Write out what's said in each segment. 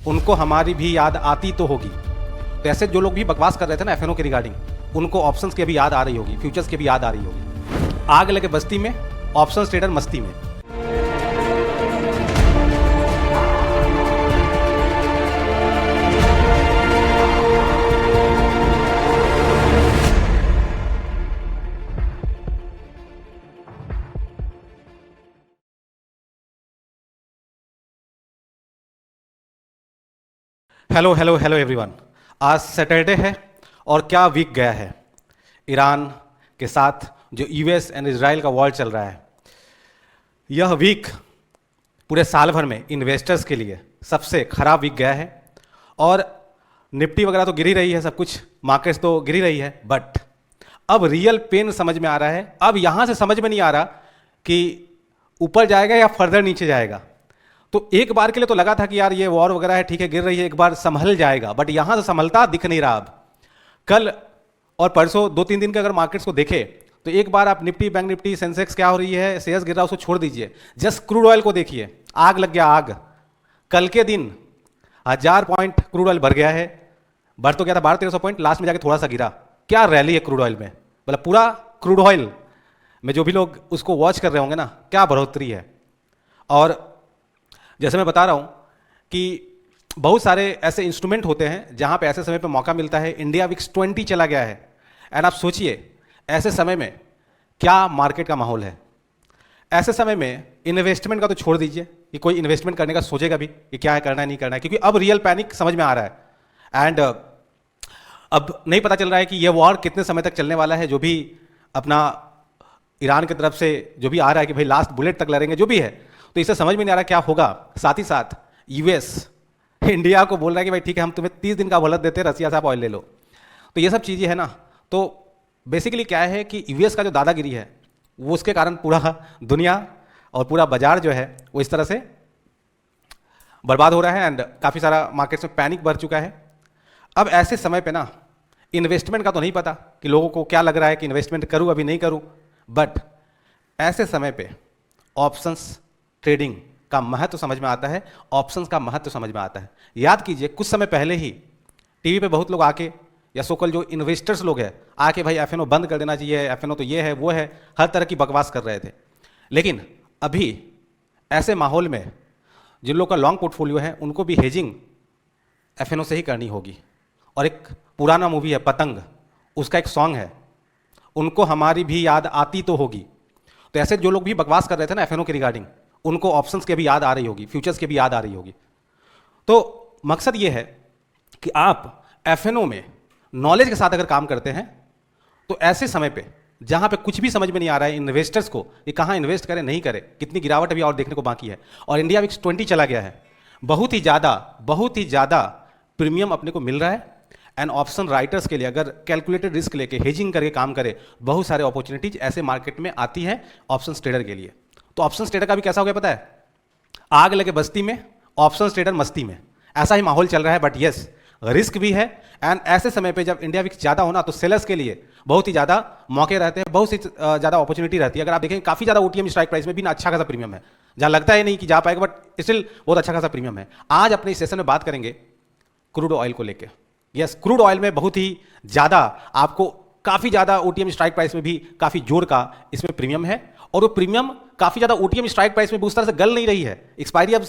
उनको हमारी भी याद आती तो होगी। तो ऐसे जो लोग भी बकवास कर रहे थे ना एफएनओ के रिगार्डिंग, उनको ऑप्शंस की भी याद आ रही होगी, फ्यूचर्स की भी याद आ रही होगी। आग लगे बस्ती में, ऑप्शंस ट्रेडर मस्ती में। Hello hello hello everyone. आज सैटरडे है और क्या वीक गया है। ईरान के साथ जो यूएस एंड इजराइल का वॉर चल रहा है, यह वीक पूरे साल भर में इन्वेस्टर्स के लिए सबसे खराब वीक गया है। और निफ्टी वगैरह तो गिर ही रही है, सब कुछ मार्केट्स तो गिर ही रही है, बट अब रियल पेन समझ में आ रहा है। अब यहाँ से समझ में नहीं आ रहा कि ऊपर जाएगा या फर्दर नीचे जाएगा। तो एक बार के लिए तो लगा था कि यार ये वॉर वगैरह है, ठीक है, गिर रही है, एक बार संभल जाएगा, बट यहां से संभलता दिख नहीं रहा। अब कल और परसों 2-3 दिन के अगर मार्केट्स को देखे तो एक बार आप निफ्टी, बैंक निफ्टी, सेंसेक्स क्या हो रही है, शेयर्स गिर रहा है, उसको छोड़ दीजिए। जस्ट क्रूड ऑयल को देखिए, आग लग गया आग। कल के दिन 1000 पॉइंट क्रूड ऑयल भर गया है, बढ़ तो गया था 1200-1300 पॉइंट, लास्ट में जाके थोड़ा सा गिरा। क्या रैली है क्रूड ऑयल में, मतलब पूरा क्रूड ऑयल में जो भी लोग उसको वॉच कर रहे होंगे ना, क्या बढ़ोतरी है। और जैसे मैं बता रहा हूं कि बहुत सारे ऐसे इंस्ट्रूमेंट होते हैं जहां पे ऐसे समय पे मौका मिलता है। इंडिया विक्स 20 चला गया है, एंड आप सोचिए ऐसे समय में क्या मार्केट का माहौल है। ऐसे समय में इन्वेस्टमेंट का तो छोड़ दीजिए कि कोई इन्वेस्टमेंट करने का सोचेगा भी कि क्या है, करना है नहीं करना है, क्योंकि अब रियल पैनिक समझ में आ रहा है। एंड अब नहीं पता चल रहा है कि यह वॉर कितने समय तक चलने वाला है। जो भी अपना ईरान की तरफ से जो भी आ रहा है कि भाई लास्ट बुलेट तक लड़ेंगे, जो भी है, तो इसे समझ में नहीं आ रहा क्या होगा। साथ ही साथ यूएस इंडिया को बोल रहा है कि भाई ठीक है, हम तुम्हें 30 दिन का मोहलत देते हैं, रसिया से आप ऑयल ले लो। तो ये सब चीज़ें है ना। तो बेसिकली क्या है कि यूएस का जो दादागिरी है वो उसके कारण पूरा दुनिया और पूरा बाजार जो है वो इस तरह से बर्बाद हो रहा है, एंड काफ़ी सारा मार्केट्स में पैनिक बढ़ चुका है। अब ऐसे समय पे ना इन्वेस्टमेंट का तो नहीं पता कि लोगों को क्या लग रहा है कि इन्वेस्टमेंट करूँ अभी नहीं करूँ, बट ऐसे समय पे ऑप्शंस ट्रेडिंग का महत्व समझ में आता है, ऑप्शंस का महत्व समझ में आता है। याद कीजिए कुछ समय पहले ही टीवी पे बहुत लोग आके, या सोकल जो इन्वेस्टर्स लोग हैं, आके भाई एफएनओ बंद कर देना चाहिए, एफएनओ तो ये है वो है, हर तरह की बकवास कर रहे थे। लेकिन अभी ऐसे माहौल में जिन लोगों का लॉन्ग पोर्टफोलियो है उनको भी हेजिंग एफएनओ से ही करनी होगी। और एक पुराना मूवी है पतंग, उसका एक सॉन्ग है, उनको हमारी भी याद आती तो होगी। तो ऐसे जो लोग भी बकवास कर रहे थे ना एफएनओ के रिगार्डिंग, उनको ऑप्शंस की भी याद आ रही होगी, फ्यूचर्स की भी याद आ रही होगी। तो मकसद ये है कि आप एफएनओ में नॉलेज के साथ अगर काम करते हैं तो ऐसे समय पे जहां पे कुछ भी समझ में नहीं आ रहा है इन्वेस्टर्स को कि कहां इन्वेस्ट करें नहीं करें, कितनी गिरावट अभी और देखने को बाकी है, और इंडिया विक्स 20 चला गया है, बहुत ही ज़्यादा प्रीमियम अपने को मिल रहा है। एंड ऑप्शन राइटर्स के लिए अगर कैलकुलेटेड रिस्क लेके हेजिंग करके काम करे, बहुत सारे अपॉर्चुनिटीज ऐसे मार्केट में आती है ऑप्शन ट्रेडर के लिए। तो ऑप्शन ट्रेडर का भी कैसा हो गया पता है, आग लगे बस्ती में, ऑप्शन ट्रेडर मस्ती में, ऐसा ही माहौल चल रहा है। बट यस, रिस्क भी है। एंड ऐसे समय पे जब इंडिया विक्स ज़्यादा होना तो सेलर्स के लिए बहुत ही ज़्यादा मौके रहते हैं, बहुत सी ज़्यादा अपॉर्चुनिटी रहती है। अगर आप देखें काफ़ी ज़्यादा ओटीएम स्ट्राइक प्राइस में भी ना अच्छा खासा प्रीमियम है, जहाँ लगता है नहीं कि जा पाएगा, बट स्टिल बहुत अच्छा खासा प्रीमियम है। आज अपने इस सेशन में बात करेंगे क्रूड ऑयल को लेकर। यस, क्रूड ऑयल में बहुत ही ज़्यादा आपको काफ़ी ज़्यादा ओटीएम स्ट्राइक प्राइस में भी काफ़ी जोर का इसमें प्रीमियम है, और वो प्रीमियम काफ़ी ज़्यादा ओटीएम स्ट्राइक प्राइस में भी उस तरह से गल नहीं रही है। एक्सपायरी अब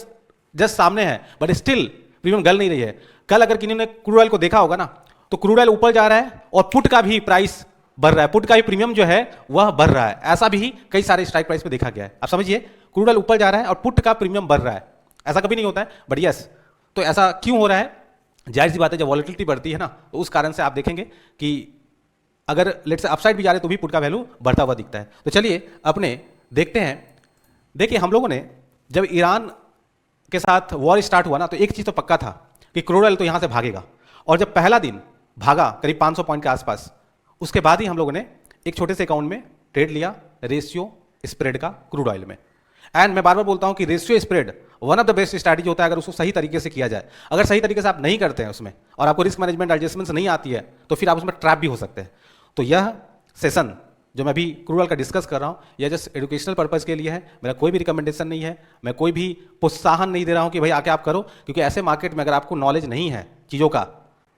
जस्ट सामने है, बट स्टिल प्रीमियम गल नहीं रही है। कल अगर किसी ने क्रूड ऑयल को देखा होगा ना, तो क्रूड ऑयल ऊपर जा रहा है और पुट का भी प्राइस बढ़ रहा है, पुट का भी प्रीमियम जो है वह बढ़ रहा है। ऐसा भी कई सारे स्ट्राइक प्राइस में देखा गया है। आप समझिए, क्रूड ऑयल ऊपर जा रहा है और पुट का प्रीमियम बढ़ रहा है, ऐसा कभी नहीं होता है, बट यस। तो ऐसा क्यों हो रहा है? जाहिर सी बात है, जब वॉलेटिलिटी बढ़ती है ना, तो उस कारण से आप देखेंगे कि अगर लेट से अपसाइड भी जा रहे तो भी पुट का वैल्यू बढ़ता हुआ दिखता है। तो चलिए अपने देखते हैं। देखिए, हम लोगों ने जब ईरान के साथ वॉर स्टार्ट हुआ ना, तो एक चीज़ तो पक्का था कि क्रूड ऑयल तो यहाँ से भागेगा। और जब पहला दिन भागा करीब 500 पॉइंट के आसपास, उसके बाद ही हम लोगों ने एक छोटे से अकाउंट में ट्रेड लिया रेशियो स्प्रेड का क्रूड ऑयल में। एंड मैं बार बार बोलता हूँ कि ratio spread one of the best strategy होता है अगर उसको सही तरीके से किया जाए। अगर सही तरीके से आप नहीं करते हैं उसमें, और आपको रिस्क मैनेजमेंट एडजस्टमेंट्स नहीं आती है, तो फिर आप उसमें ट्रैप भी हो सकते हैं। तो यह सेशन जो मैं अभी क्रूड ऑयल का डिस्कस कर रहा हूँ, यह जस्ट एजुकेशनल पर्पज़ के लिए है, मेरा कोई भी रिकमेंडेशन नहीं है, मैं कोई भी प्रोत्साहन नहीं दे रहा हूँ कि भाई आके आप करो, क्योंकि ऐसे मार्केट में अगर आपको नॉलेज नहीं है चीज़ों का,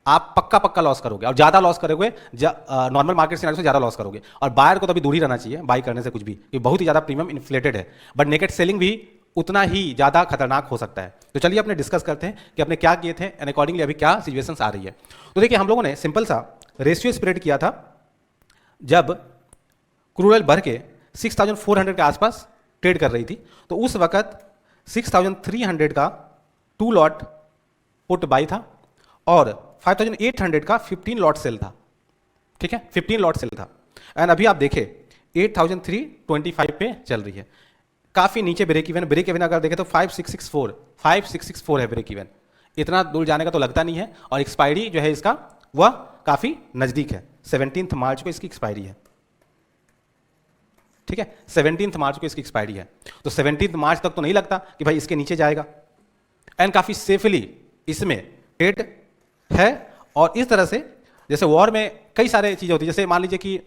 आप पक्का पक्का लॉस करोगे और ज़्यादा लॉस करोगे, नॉर्मल मार्केट सिनेरियो से ज़्यादा लॉस करोगे। और बायर को तो अभी दूर ही रहना चाहिए बाई करने से कुछ भी, कि बहुत ही ज़्यादा प्रीमियम इन्फ्लेटेड है, बट नेकेड सेलिंग भी उतना ही ज़्यादा खतरनाक हो सकता है। तो चलिए अपने डिस्कस करते हैं कि अपने क्या किए थे एंड अकॉर्डिंगली अभी क्या सिचुएशंस आ रही है। तो देखिए हम लोगों ने सिंपल सा रेशियो स्प्रेड किया था जब क्रूड ऑयल भर के 6400 के आसपास ट्रेड कर रही थी, तो उस वक्त 6300 का 2 लॉट पुट बाई था और 5800 का 15 लॉट सेल था। ठीक है, 15 लॉट सेल था। एंड अभी आप देखें 8325 पे चल रही है, काफी नीचे ब्रेक इवन अगर देखें तो 5664 है ब्रेक इवन। इतना दूर जाने का तो लगता नहीं है, और एक्सपायरी जो है इसका वह काफी नजदीक है, 17 मार्च को इसकी एक्सपायरी है। ठीक है, 17 मार्च को इसकी एक्सपायरी है, तो 17 मार्च तक तो नहीं लगता कि भाई इसके नीचे जाएगा, एंड काफी सेफली इसमें ट्रेड है। और इस तरह से जैसे वॉर में कई सारे चीजें होती है, जैसे मान लीजिए कि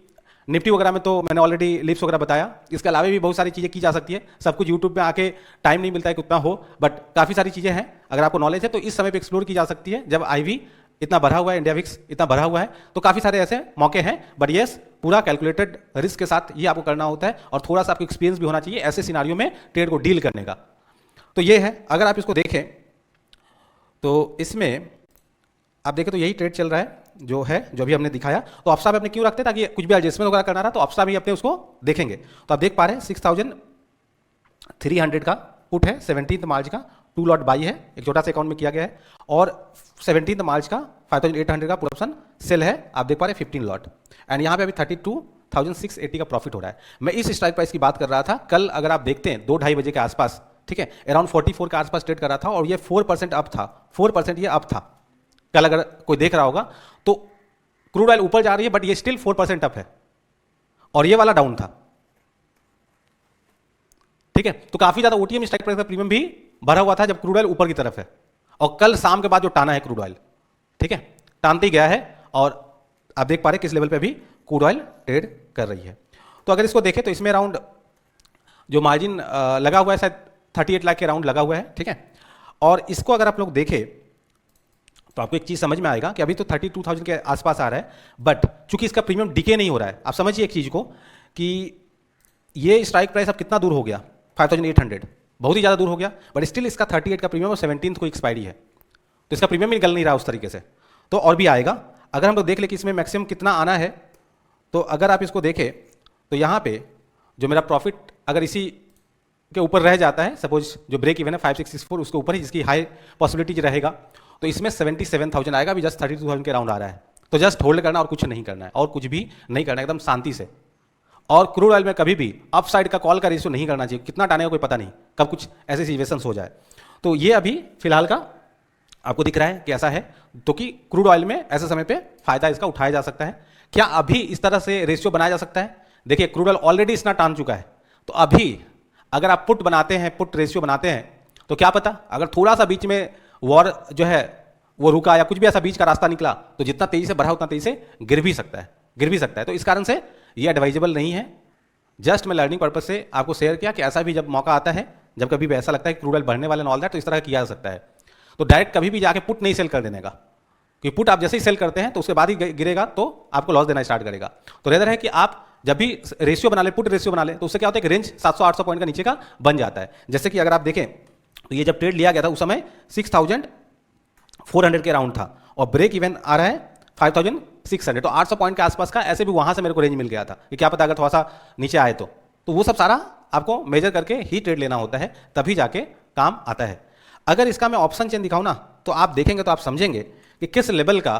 निफ्टी वगैरह में तो मैंने ऑलरेडी लिप्स वगैरह बताया, इसके अलावा भी बहुत सारी चीजें की जा सकती है। सब कुछ यूट्यूब में आके टाइम नहीं मिलता है कि उतना हो, बट काफी सारी चीजें हैं, अगर आपको नॉलेज है तो इस समय पे एक्सप्लोर की जा सकती है। जब आईवी इतना बढ़ा हुआ है, इंडिया विक्स इतना बढ़ा हुआ है, तो काफी सारे ऐसे मौके हैं, बट यस पूरा कैलकुलेटेड रिस्क के साथ ये आपको करना होता है, और थोड़ा सा आपको एक्सपीरियंस भी होना चाहिए ऐसे सिनारियों में ट्रेड को डील करने का। तो ये है, अगर आप इसको देखें तो इसमें आप देखें तो यही ट्रेड चल रहा है जो है, जो भी हमने दिखाया। तो अपसा में अपने क्यों रखते हैं, ताकि कुछ भी एडजस्टमेंट वगैरह करना रहा तो अपसा में अपने उसको देखेंगे। तो आप देख पा रहे हैं 6300 का पुट है, 17 मार्च का 2 लॉट बाई है, एक छोटा सा अकाउंट में किया गया है, और 17 मार्च का 5800 का पुट ऑप्शन सेल है, आप देख पा रहे हैं 15 लॉट। एंड यहाँ पे अभी 32,680 का प्रॉफिट हो रहा है। मैं इस स्ट्राइक प्राइस की बात कर रहा था, कल अगर आप देखते हैं 2-2:30 बजे के आसपास, ठीक है, अराउंड 44 के आसपास ट्रेड कर रहा था, और ये 4% अप था, 4% ये अप था। कल अगर कोई देख रहा होगा तो क्रूड ऑयल ऊपर जा रही है, बट ये स्टिल 4% अप है, और ये वाला डाउन था। ठीक है, तो काफी ज्यादा ओटीएम स्ट्राइक प्राइस का प्रीमियम भी भरा हुआ था जब क्रूड ऑयल ऊपर की तरफ है, और कल शाम के बाद जो टाना है क्रूड ऑयल, ठीक है, टानते ही गया है, और आप देख पा रहे किस लेवल पे भी क्रूड ऑयल ट्रेड कर रही है। तो अगर इसको देखें तो इसमें अराउंड जो मार्जिन लगा हुआ है शायद 38 लाख के अराउंड लगा हुआ है। ठीक है, और इसको अगर आप लोग देखें तो आपको एक चीज समझ में आएगा कि अभी तो 32,000 के आसपास आ रहा है, बट चूंकि इसका प्रीमियम डिके नहीं हो रहा है, आप समझिए एक चीज को कि ये स्ट्राइक प्राइस अब कितना दूर हो गया, 5800, बहुत ही ज्यादा दूर हो गया, बट स्टिल इसका 38 का प्रीमियम और 17 को एक्सपायरी है, तो इसका प्रीमियम निकल नहीं रहा उस तरीके से, तो और भी आएगा। अगर हम लोग देख ले कि इसमें मैक्सिमम कितना आना है, तो अगर आप इसको देखें तो यहाँ पे जो मेरा प्रॉफिट अगर इसी के ऊपर रह जाता है, सपोज जो ब्रेक इवन है 5664 उसके ऊपर ही जिसकी हाई पॉसिबिलिटी रहेगा, तो इसमें 77,000 आएगा, अभी जस्ट 32,000 के राउंड आ रहा है। तो जस्ट होल्ड करना और कुछ नहीं करना है, और कुछ भी नहीं करना है, एकदम शांति से। और क्रूड ऑयल में कभी भी अप साइड का कॉल का रेशियो नहीं करना चाहिए, कितना टाने का कोई पता नहीं, कब कुछ ऐसे सिचुएशंस हो जाए। तो ये अभी फिलहाल का आपको दिख रहा है कि ऐसा है, तो कि क्रूड ऑयल में ऐसे समय पे फायदा इसका उठाया जा सकता है। क्या अभी इस तरह से रेशियो बनाया जा सकता है? देखिए क्रूड ऑयल ऑलरेडी इतना टान चुका है, तो अभी अगर आप पुट बनाते हैं, पुट रेशियो बनाते हैं, तो क्या पता अगर थोड़ा सा बीच में वॉर जो है वो रुका या कुछ भी ऐसा बीच का रास्ता निकला, तो जितना तेजी से बढ़ा उतना तेजी से गिर भी सकता है। तो इस कारण से ये एडवाइजेबल नहीं है। जस्ट मैं लर्निंग पर्पज से आपको शेयर किया कि ऐसा भी जब मौका आता है, जब कभी भी ऐसा लगता है कि क्रूड ऑयल बढ़ने वाला ऑल दैट, तो इस तरह किया जा सकता है। तो डायरेक्ट कभी भी जाके पुट नहीं सेल कर देने का, क्योंकि पुट आप जैसे ही सेल करते हैं तो उसके बाद ही गिरेगा तो आपको लॉस देना स्टार्ट करेगा। तो रेदर है कि आप जब भी रेशियो बना ले, पुट रेशियो बना ले, तो उससे क्या होता है कि रेंज 700-800 पॉइंट का नीचे का बन जाता है। जैसे कि अगर आप देखें तो ये जब ट्रेड लिया गया था उस समय 6,400 के राउंड था, और ब्रेक इवन आ रहा है 5,600, तो 800 पॉइंट के आसपास का ऐसे भी वहां से मेरे को रेंज मिल गया था कि क्या पता अगर थोड़ा सा नीचे आए तो वो सब सारा आपको मेजर करके ही ट्रेड लेना होता है, तभी जाके काम आता है। अगर इसका मैं ऑप्शन चेन दिखाऊं ना, तो आप देखेंगे तो आप समझेंगे कि किस लेवल का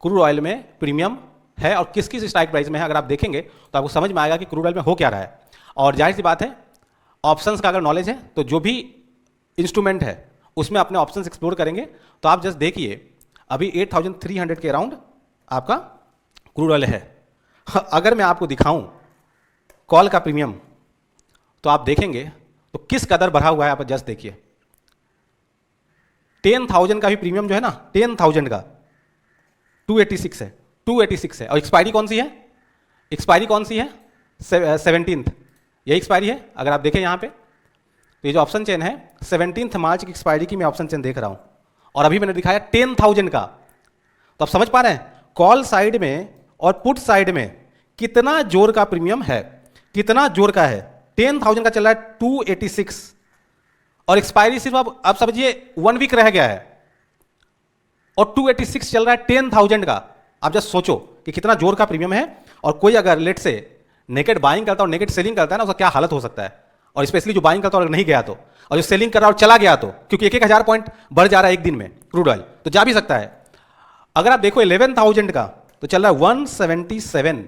क्रूड ऑयल में प्रीमियम है और किस किस स्ट्राइक प्राइस में है। अगर आप देखेंगे तो आपको समझ में आएगा कि क्रूड ऑयल में हो क्या रहा है। और जाहिर सी बात है, ऑप्शंस का अगर नॉलेज है तो जो भी इंस्ट्रूमेंट है उसमें अपने ऑप्शंस एक्सप्लोर करेंगे। तो आप जस्ट देखिए अभी 8,300 के अराउंड आपका क्रूड ऑयल है। अगर मैं आपको दिखाऊं कॉल का प्रीमियम, तो आप देखेंगे तो किस कदर बढ़ा हुआ है। आप जस्ट देखिए 10,000 का भी प्रीमियम जो है ना, 10,000 का 286 है, 286 है। और एक्सपायरी कौन सी है? एक्सपायरी कौन सी है? 17th, यही एक्सपायरी है। अगर आप देखें यहाँ पे तो ये जो ऑप्शन चेन है 17 मार्च की एक्सपायरी की मैं ऑप्शन चेन देख रहा हूँ, और अभी मैंने दिखाया 10,000 का। तो आप समझ पा रहे हैं कॉल साइड में और पुट साइड में कितना जोर का प्रीमियम है, कितना जोर का है। 10,000 का चल रहा है 286, और एक्सपायरी सिर्फ अब समझिए 1 वीक रह गया है, और 286 चल रहा है 10,000 का। आप जस्ट सोचो कि कितना जोर का प्रीमियम है। और कोई अगर लेट से नेकेड बाइंग करता है और नेकेड सेलिंग करता है ना, उसका क्या हालत हो सकता है। और स्पेशली जो बाइंग करता है और नहीं गया तो, और जो सेलिंग कर रहा है और चला गया तो, क्योंकि 1,000 पॉइंट बढ़ जा रहा है एक दिन में क्रूड ऑयल, तो जा भी सकता है। अगर आप देखो 11,000 का तो चल रहा है 177।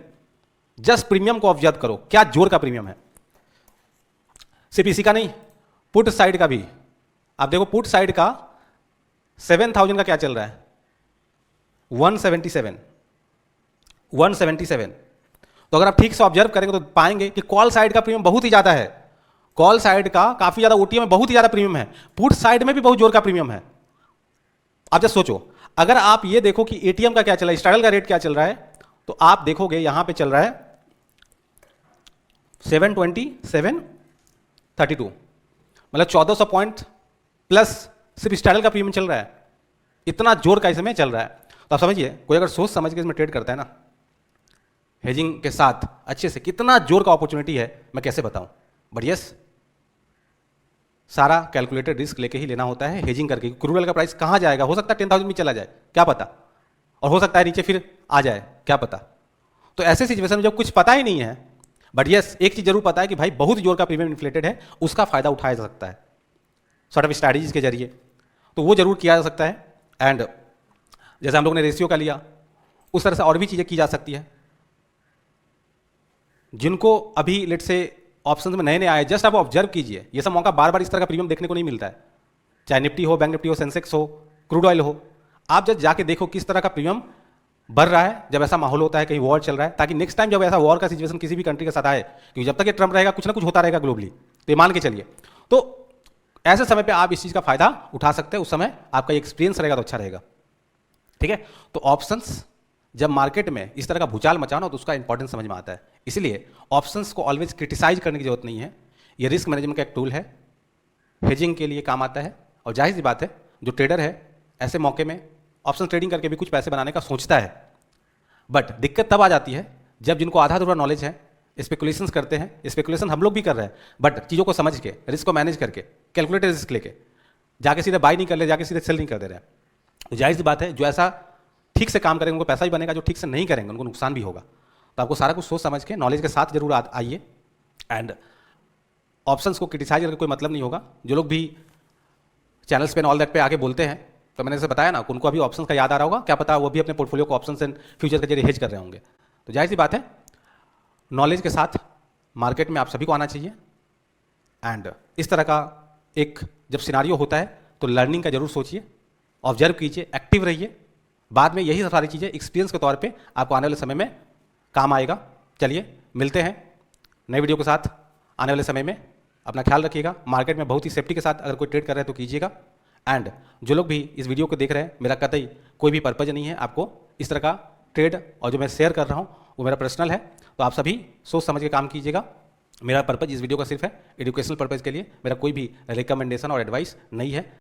जस्ट प्रीमियम को ऑब्जर्व करो, क्या जोर का प्रीमियम है। सिर्फ इसी का नहीं, पुट साइड का भी आप देखो। पुट साइड का 7,000 का क्या चल रहा है, 177। तो अगर आप ठीक से ऑब्जर्व करेंगे तो पाएंगे कि कॉल साइड का प्रीमियम बहुत ही ज्यादा है। कॉल साइड का काफी ज्यादा, ओटीएम में बहुत ही ज्यादा प्रीमियम है, पुट साइड में भी बहुत जोर का प्रीमियम है। आप जस्ट सोचो, अगर आप ये देखो कि एटीएम का क्या चल रहा है, स्ट्रैडल का रेट क्या चल रहा है, तो आप देखोगे यहां पे चल रहा है 727.32, मतलब 1400 पॉइंट प्लस सिर्फ स्ट्रैडल का प्रीमियम चल रहा है। इतना जोर का इसमें चल रहा है। तो आप समझिए, कोई अगर सोच समझ के इसमें ट्रेड करता है ना हेजिंग के साथ अच्छे से, कितना जोर का अपॉर्चुनिटी है मैं कैसे बताऊं। बट यस, सारा कैलकुलेटेड रिस्क लेके ही लेना होता है हेजिंग करके। क्रूड ऑयल का प्राइस कहां जाएगा, हो सकता है 10,000 में चला जाए, क्या पता, और हो सकता है नीचे फिर आ जाए, क्या पता। तो ऐसे सिचुएशन में जब कुछ पता ही नहीं है, बट यस एक चीज जरूर पता है कि भाई बहुत जोर का प्रीमियम इन्फ्लेटेड है, उसका फायदा उठाया जा सकता है सॉर्ट ऑफ स्ट्रैटेजीज के जरिए, तो वो जरूर किया जा सकता है। एंड जैसे हम लोग ने रेशियो का लिया, उस तरह से और भी चीजें की जा सकती है। जिनको अभी लेट से ऑप्शंस में नए नए आए, जस्ट आप ऑब्जर्व कीजिए, ये सब मौका बार बार इस तरह का प्रीमियम देखने को नहीं मिलता है, चाहे निफ्टी हो, बैंक निफ्टी हो, सेंसेक्स हो, क्रूड ऑयल हो। आप जस्ट जाके देखो किस तरह का प्रीमियम बढ़ रहा है जब ऐसा माहौल होता है, कहीं वॉर चल रहा है, ताकि नेक्स्ट टाइम जब ऐसा वॉर का सिचुएशन किसी भी कंट्री के साथ आए, क्योंकि जब तक ये ट्रम्प रहेगा कुछ ना कुछ होता रहेगा ग्लोबली, तो ये मान के चलिए। तो ऐसे समय पे आप इस चीज का फायदा उठा सकते हैं, उस समय आपका एक्सपीरियंस रहेगा तो अच्छा रहेगा। ठीक है, तो ऑप्शंस जब मार्केट में इस तरह का भूचाल मचाना हो तो उसका इंपॉर्टेंस समझ में आता है। इसलिए ऑप्शंस को ऑलवेज क्रिटिसाइज करने की जरूरत नहीं है, ये रिस्क मैनेजमेंट का एक टूल है, हेजिंग के लिए काम आता है। और जाहिर सी बात है, जो ट्रेडर है ऐसे मौके में ऑप्शन ट्रेडिंग करके भी कुछ पैसे बनाने का सोचता है। बट दिक्कत तब आ जाती है जब जिनको आधा अधूरा नॉलेज है, स्पेकुलेशंस करते हैं। स्पेकुलेशन हम लोग भी कर रहे हैं, बट चीज़ों को समझ के, रिस्क को मैनेज करके, कैलकुलेटेड रिस्क लेके, जाके सीधे बाई नहीं कर ले, जाके सीधे सेल नहीं कर दे रहे हैं। तो जाहिर सी बात है, जो ऐसा ठीक से काम करेंगे उनको पैसा भी बनेगा, जो ठीक से नहीं करेंगे उनको नुकसान भी होगा। तो आपको सारा कुछ सोच समझ के, नॉलेज के साथ जरूर आइए। एंड ऑप्शंस को क्रिटिसाइज करके कोई मतलब नहीं होगा। जो लोग भी चैनल्स पे ऑल दैट पे आके बोलते हैं, तो मैंने जैसे बताया ना, उनको अभी ऑप्शंस का याद आ रहा होगा, क्या पता वो भी अपने पोर्टफोलियो को ऑप्शंस एंड फ्यूचर के जरिए हेज कर रहे होंगे। तो जाहिर सी बात है, नॉलेज के साथ मार्केट में आप सभी को आना चाहिए। एंड इस तरह का एक जब सिनारियो होता है तो लर्निंग का जरूर सोचिए, ऑब्जर्व कीजिए, एक्टिव रहिए। बाद में यही सारी चीज़ें एक्सपीरियंस के तौर पे आपको आने वाले समय में काम आएगा। चलिए मिलते हैं नई वीडियो के साथ आने वाले समय में। अपना ख्याल रखिएगा, मार्केट में बहुत ही सेफ्टी के साथ अगर कोई ट्रेड कर रहे हैं तो कीजिएगा। एंड जो लोग भी इस वीडियो को देख रहे हैं, मेरा कतई कोई भी पर्पज नहीं है आपको इस तरह का ट्रेड, और जो मैं शेयर कर रहा हूँ वो मेरा पर्सनल है, तो आप सभी सोच समझ के काम कीजिएगा। मेरा पर्पज इस वीडियो का सिर्फ है एजुकेशनल पर्पज़ के लिए, मेरा कोई भी रिकमेंडेशन और एडवाइस नहीं है।